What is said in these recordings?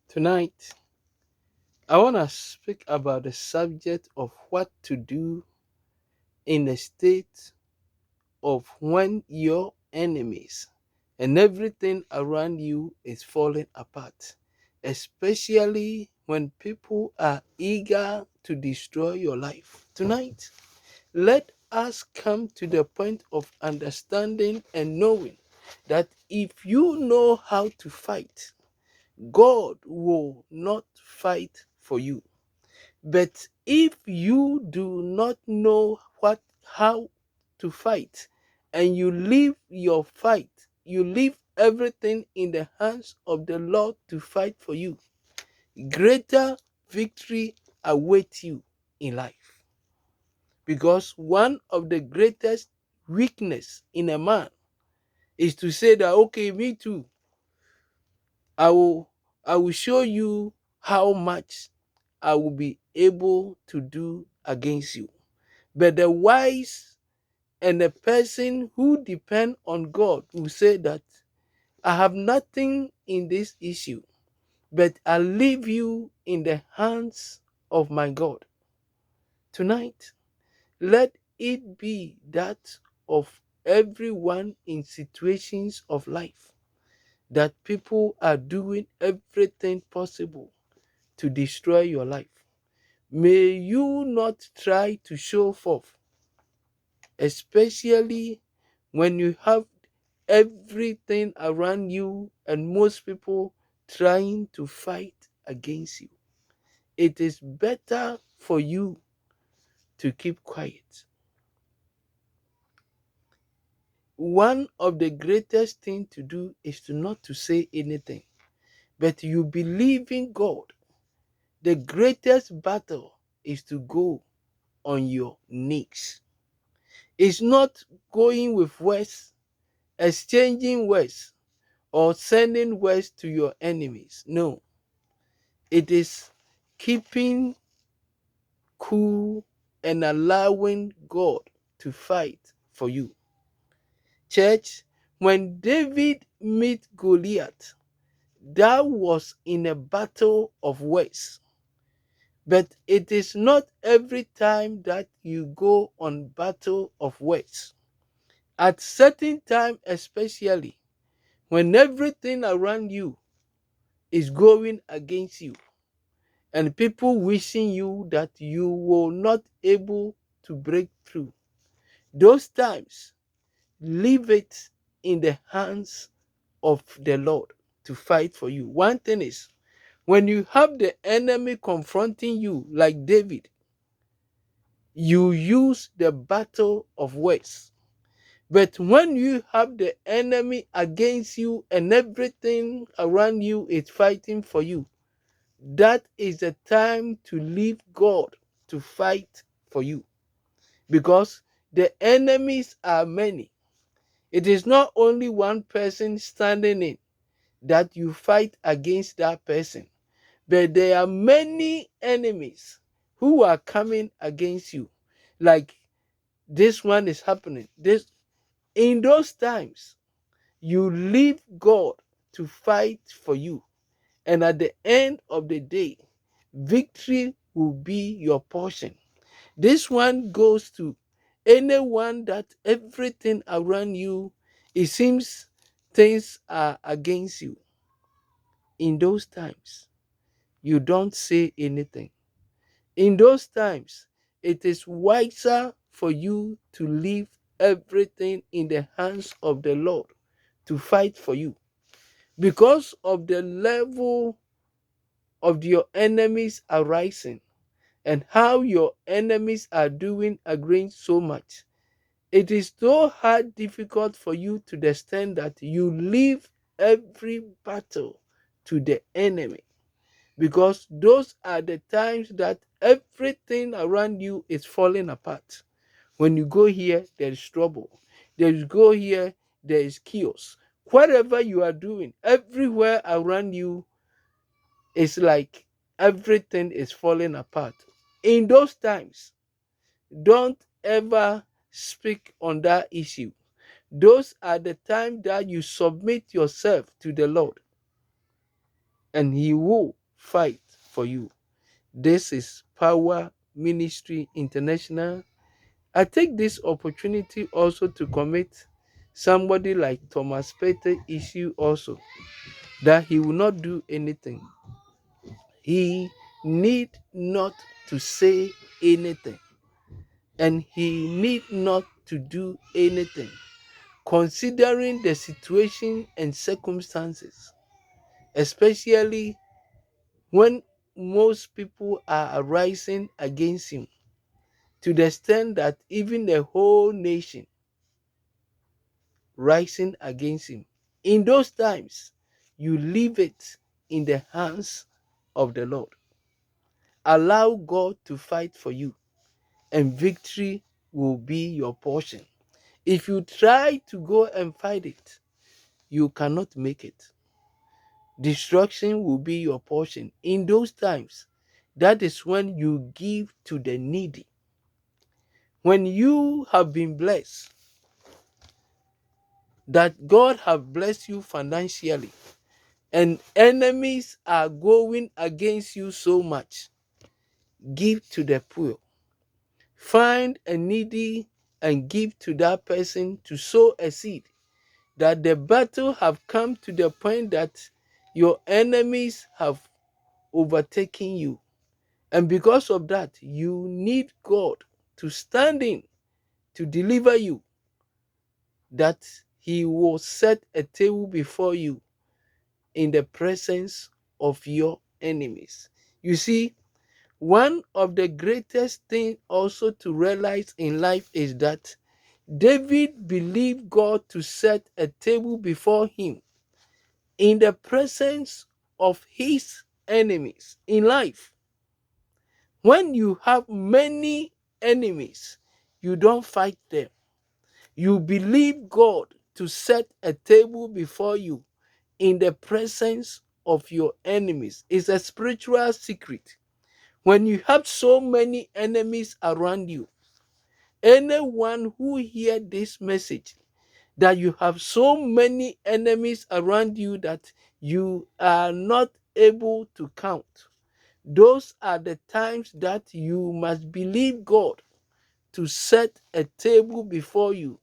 Tonight, I want to speak about the subject of what to do in a state of when your enemies and everything around you is falling apart, especially when people are eager to destroy your life. Tonight, let us come to the point of understanding and knowing that if you know how to fight, God will not fight for you. But if you do not know how to fight and you leave your fight, you leave everything in the hands of the Lord to fight for you, greater victory awaits you in life. Because one of the greatest weakness in a man is to say that, okay, me too, I will I will show you how much I will be able to do against you. But the wise and the person who depend on God will say that I have nothing in this issue, but I leave you in the hands of my God. Tonight, let it be that of everyone in situations of life that people are doing everything possible to destroy your life. May you not try to show forth, especially when you have everything around you and most people trying to fight against you. It is better for you to keep quiet. One of the greatest things to do is to not to say anything, but you believe in God. The greatest battle is to go on your knees. It's not going with words, exchanging words, or sending words to your enemies. No, it is keeping cool and allowing God to fight for you. Church, when David met Goliath, that was in a battle of words. But it is not every time that you go on battle of words. At certain time, especially when everything around you is going against you and people wishing you that you will not able to break through, those times leave it in the hands of the Lord to fight for you. One thing is, when you have the enemy confronting you like David, you use the battle of words. But when you have the enemy against you and everything around you is fighting for you, that is the time to leave God to fight for you. Because the enemies are many. It is not only one person standing in that you fight against that person, but there are many enemies who are coming against you. Like this one is happening. In those times, you leave God to fight for you. And at the end of the day, victory will be your portion. This one goes to anyone that everything around you, it seems things are against you. In those times, you don't say anything. In those times, it is wiser for you to leave everything in the hands of the Lord to fight for you. Because of the level of your enemies arising and how your enemies are doing against so much, it is so hard, difficult for you to the extent that you leave every battle to the enemy. Because those are the times that everything around you is falling apart. When you go here, there is trouble. There you go here, there is chaos. Whatever you are doing, everywhere around you, it's like everything is falling apart. In those times, don't ever speak on that issue. Those are the times that you submit yourself to the Lord, and He will fight for you. This is Power Ministry International. I take this opportunity also to commit somebody like Thomas Peter issue also, that he will not do anything. He need not to say anything, and he need not to do anything, considering the situation and circumstances, especially when most people are rising against him, to the extent that even the whole nation rising against him. In those times, you leave it in the hands of the Lord. Allow God to fight for you, and victory will be your portion. If you try to go and fight it, you cannot make it. Destruction will be your portion. In those times, that is when you give to the needy. When you have been blessed, that God have blessed you financially, and enemies are going against you so much, give to the poor. Find a needy and give to that person to sow a seed, that the battle have come to the point that your enemies have overtaken you. And because of that, you need God to stand in to deliver you, that he will set a table before you in the presence of your enemies. You see, one of the greatest things also to realize in life is that David believed God to set a table before him in the presence of his enemies in life. When you have many enemies, you don't fight them. You believe God to set a table before you in the presence of your enemies. It's a spiritual secret. When you have so many enemies around you, anyone who hear this message, that you have so many enemies around you that you are not able to count, those are the times that you must believe God to set a table before you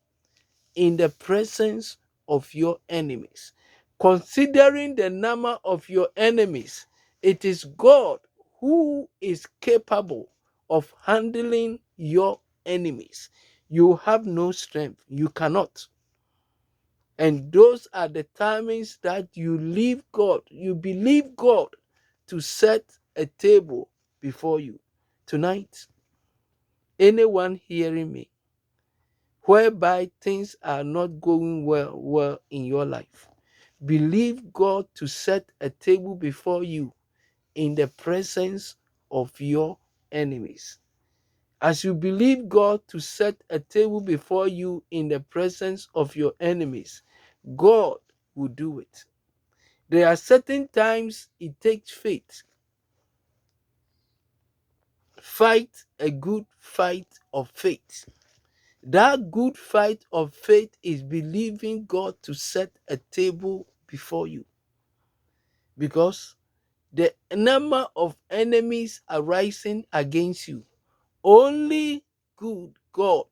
in the presence of your enemies. Considering the number of your enemies, it is God who is capable of handling your enemies. You have no strength, you cannot. And those are the timings that you leave God, you believe God to set a table before you. Tonight, anyone hearing me, whereby things are not going well in your life, believe God to set a table before you in the presence of your enemies. As you believe God to set a table before you in the presence of your enemies, God will do it. There are certain times it takes faith. Fight a good fight of faith. That good fight of faith is believing God to set a table before you. Because the number of enemies arising against you, only good God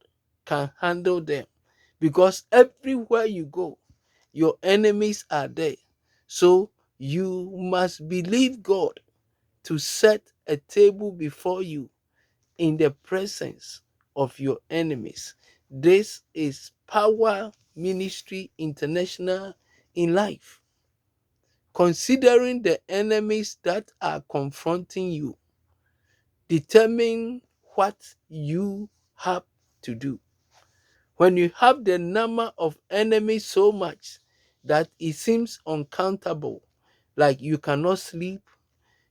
can handle them. Because everywhere you go, your enemies are there. So you must believe God to set a table before you in the presence of your enemies. This is Power Ministry International in life. Considering the enemies that are confronting you, determine what you have to do. When you have the number of enemies so much that it seems uncountable, like you cannot sleep,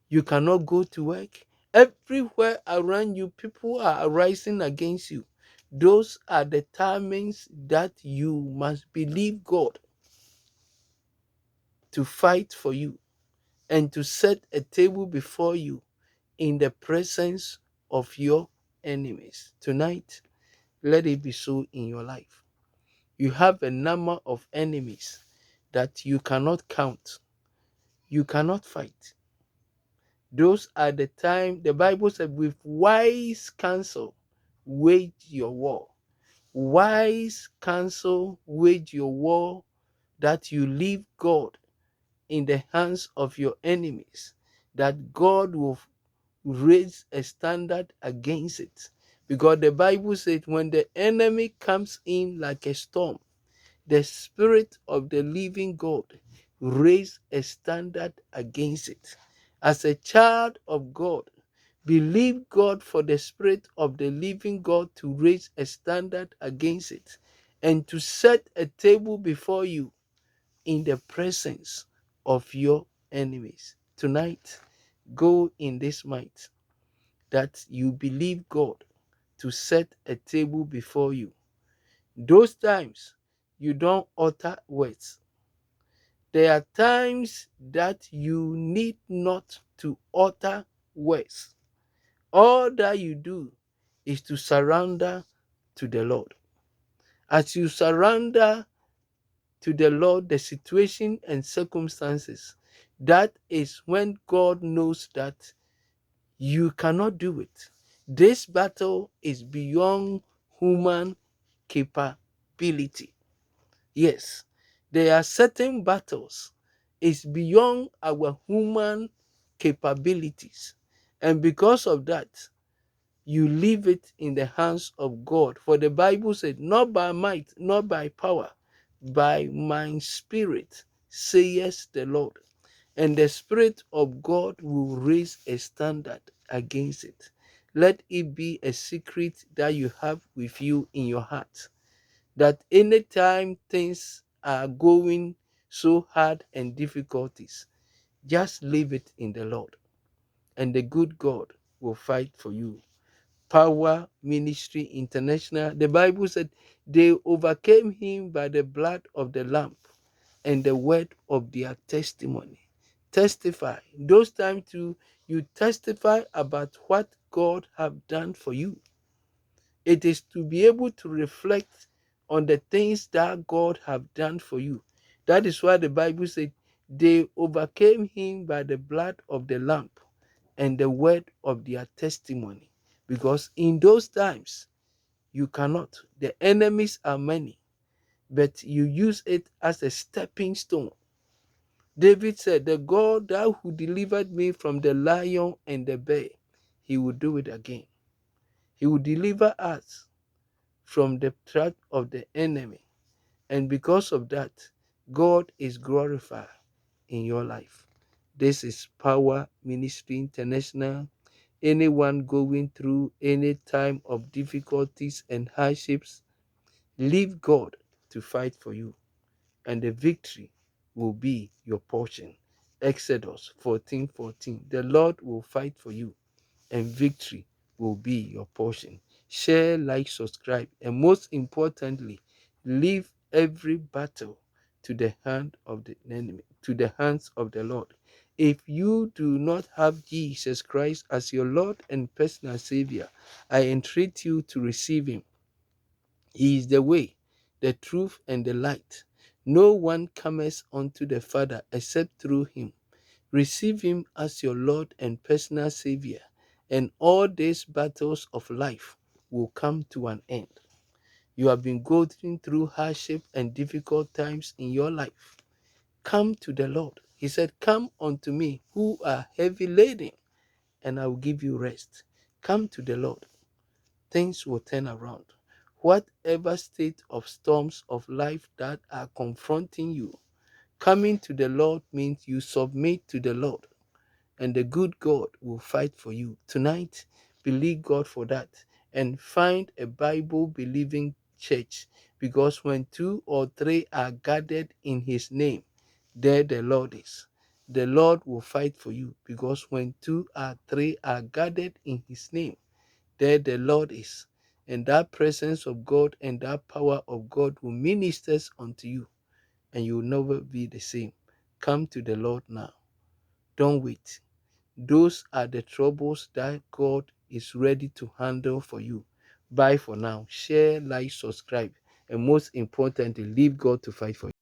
you cannot go to work, everywhere around you, people are rising against you. Those are the timings that you must believe God to fight for you and to set a table before you in the presence of your enemies. Tonight, let it be so in your life. You have a number of enemies that you cannot count. You cannot fight. Those are the time the Bible said, with wise counsel, wage your war. Wise counsel, wage your war, that you leave God in the hands of your enemies, that God will raise a standard against it. Because the Bible said, when the enemy comes in like a storm, the Spirit of the living God raise a standard against it. As a child of God, believe God for the Spirit of the living God to raise a standard against it and to set a table before you in the presence of your enemies. Tonight, go in this might that you believe God to set a table before you. Those times you don't utter words. There are times that you need not to utter words. All that you do is to surrender to the Lord. As you surrender to the Lord the situation and circumstances, that is when God knows that you cannot do it. This battle is beyond human capability. Yes, there are certain battles. It's beyond our human capabilities. And because of that, you leave it in the hands of God. For the Bible said, not by might, not by power, by my spirit, says the Lord. And the Spirit of God will raise a standard against it. Let it be a secret that you have with you in your heart, that anytime things are going so hard and difficulties, just leave it in the Lord, and the good God will fight for you. Power Ministry International, the Bible said they overcame him by the blood of the Lamb and the word of their testimony. Testify. Those times too, you testify about what God have done for you. It is to be able to reflect on the things that God have done for you. That is why the Bible said they overcame him by the blood of the Lamb and the word of their testimony. Because in those times, you cannot. The enemies are many, but you use it as a stepping stone. David said, the God thou who delivered me from the lion and the bear, he will do it again. He will deliver us from the trap of the enemy. And because of that, God is glorified in your life. This is Power Ministry International. Anyone going through any time of difficulties and hardships, leave God to fight for you, and the victory will be your portion. Exodus 14:14. The Lord will fight for you, and victory will be your portion. Share, like, subscribe, and most importantly, leave every battle to the hand of the enemy, to the hands of the Lord. If you do not have Jesus Christ as your Lord and personal Savior, I entreat you to receive him. He is the way, the truth, and the light. No one cometh unto the Father except through him. Receive him as your Lord and personal Savior, and all these battles of life will come to an end. You have been going through hardship and difficult times in your life. Come to the Lord. He said, come unto me who are heavy laden, and I will give you rest. Come to the Lord. Things will turn around. Whatever state of storms of life that are confronting you, coming to the Lord means you submit to the Lord, and the good God will fight for you. Tonight, believe God for that and find a Bible believing church, because when two or three are gathered in his name, there the Lord is. The Lord will fight for you, because when two or three are gathered in his name, there the Lord is. And that presence of God and that power of God will minister unto you, and you will never be the same. Come to the Lord now. Don't wait. Those are the troubles that God is ready to handle for you. Bye for now. Share, like, subscribe, and most importantly, leave God to fight for you.